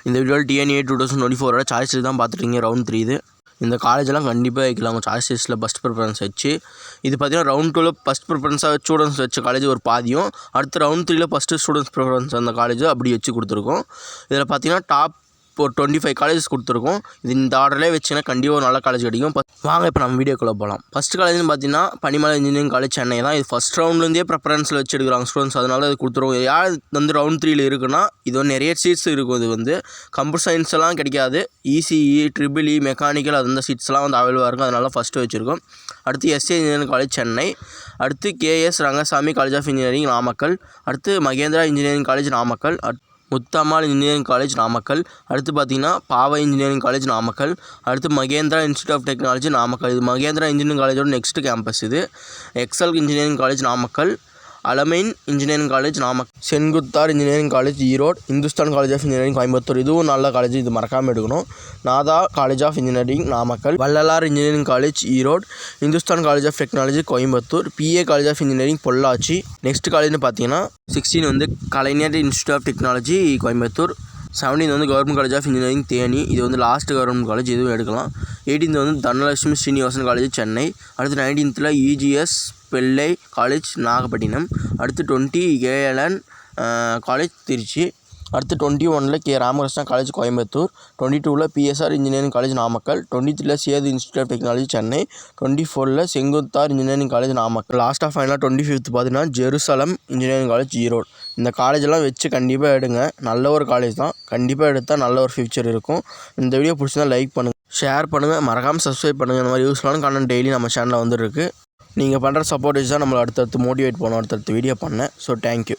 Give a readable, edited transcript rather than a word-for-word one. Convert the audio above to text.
இந்த வீடியோவில் DNA 2024 choice தான் பார்த்துருக்கீங்க. ரவுண்ட் 3 இது. இந்த காலேஜெல்லாம் கண்டிப்பாக வைக்கலாம் உங்கள் சாய்ஸ் லிஸ்ட்டில் ஃபஸ்ட் ப்ரிஃபரன்ஸ் வச்சு. இது பார்த்தீங்கன்னா ரவுண்ட் 2ல் ஃபஸ்ட் ப்ரிஃபரன்ஸாக ஸ்டூடெண்ட்ஸ் வச்ச காலேஜ் ஒரு பாதியும், அடுத்து ரவுண்ட் 3ல் ஃபஸ்ட்டு ஸ்டூடெண்ட்ஸ் ப்ரிஃபரன்ஸ் அந்த காலேஜ் அப்படி வச்சு கொடுத்துருக்கோம். இதில் பார்த்தீங்கன்னா டாப் ஒரு 25 காலேஜஸ் கொடுத்துருக்கோம். இது இந்த ஆர்டர்லேயே வச்சுன்னா கண்டிப்பாக ஒரு நல்ல காலேஜ் கிடைக்கும். வாங்க இப்போ நம்ம வீடியோக்குள்ளே போகலாம். ஃபஸ்ட் காலேஜ்னு பார்த்தீங்கன்னா பனிமலை இன்ஜினியரிங் காலேஜ் சென்னை தான். இது ஃபஸ்ட் ரவுண்ட்லேருந்தே ப்ரிஃபரன்ஸில் வச்சு எடுக்கிறாங்க ஸ்டூடெண்ட்ஸ், அதனால அது கொடுத்துருவோம். யார் வந்து ரவுண்ட் 3ல் இருக்குன்னா இது வந்து நிறைய சீட்ஸ் இருக்கும். இது வந்து கம்ப்யூட்டர் சயின்ஸ் எல்லாம் கிடைக்காது. இசிஇ, ட்ரிபிள்இ, மெக்கானிக்கல் அந்த சீட்ஸ்லாம் வந்து அவைலபிளாக இருக்கும். அதனால ஃபஸ்ட்டு வச்சுருக்கோம். அடுத்து எஸ்ஏ இன்ஜினியரிங் காலேஜ் சென்னை, அடுத்து KS Rangasamy college of engineering Namakkal, அடுத்து Mahendra engineering college Namakkal, Muthammal engineering college Namakkal, அடுத்து பார்த்திங்கன்னா பாவை இன்ஜினியரிங் காலேஜ் நாமக்கல், அடுத்து Mahendra institute of technology Namakkal. இது மகேந்திரா இன்ஜினியரிங் காலேஜோட நெக்ஸ்ட் கேம்பஸ். இது Excel engineering college Namakkal, Al-Ameen engineering college Namakkal, Sengunthar engineering college Erode, Hindusthan college of engineering Coimbatore, இதுவும் நல்ல காலேஜ், இது மறக்காமல் எடுக்கணும். Natha college of engineering Namakkal, Vallalar engineering college Erode, Hindusthan college of technology Coimbatore, PA college of engineering Pollachi. Next காலேஜ்னு பார்த்தீங்கன்னா 16 வந்து Kalaignar institute of technology Coimbatore, 17 வந்து government college of engineering Theni, இது வந்து லாஸ்ட் கவர்மெண்ட் காலேஜ், இதுவும் எடுக்கலாம். 18 வந்து தனலட்சுமி ஸ்ரீனிவாசன் காலேஜ் சென்னை, அடுத்து 19th இஜிஎஸ் பிள்ளை காலேஜ் நாகப்பட்டினம், அடுத்து 20 ஏஎல்என் காலேஜ் திருச்சி, அடுத்து 21 K Ramakrishna college Coimbatore, 22 PSR engineering college Namakkal, 23 Sethu institute of technology Chennai, 24 Sengunthar engineering college Namakkal. Last of ஃபைனலாக 25th பார்த்தீங்கன்னா ஜெருசலம் இன்ஜினியரிங் காலேஜ் ஈரோடு. இந்த காலேஜெல்லாம் வச்சு கண்டிப்பாக எடுங்க. நல்ல ஒரு காலேஜ் தான், கண்டிப்பாக எடுத்தால் நல்ல ஒரு ஃபியூச்சர் இருக்கும். இந்த வீடியோ பிடிச்சிருந்தா லைக் பண்ணுங்கள், ஷேர் பண்ணுங்கள், மறக்காமல் சப்ஸ்கிரைப் பண்ணுங்கள். இந்த மாதிரி யூஸ்ஃபுல்லான கான்டென்ட் டெய்லி நம்ம சேனலில் வந்துருக்கு. நீங்கள் பண்ணுற சப்போர்ட் தான் நம்மளை அடுத்தடுத்து மோட்டிவேட் பண்ணணும் அடுத்தடுத்து வீடியோ பண்ணேன். So thank you.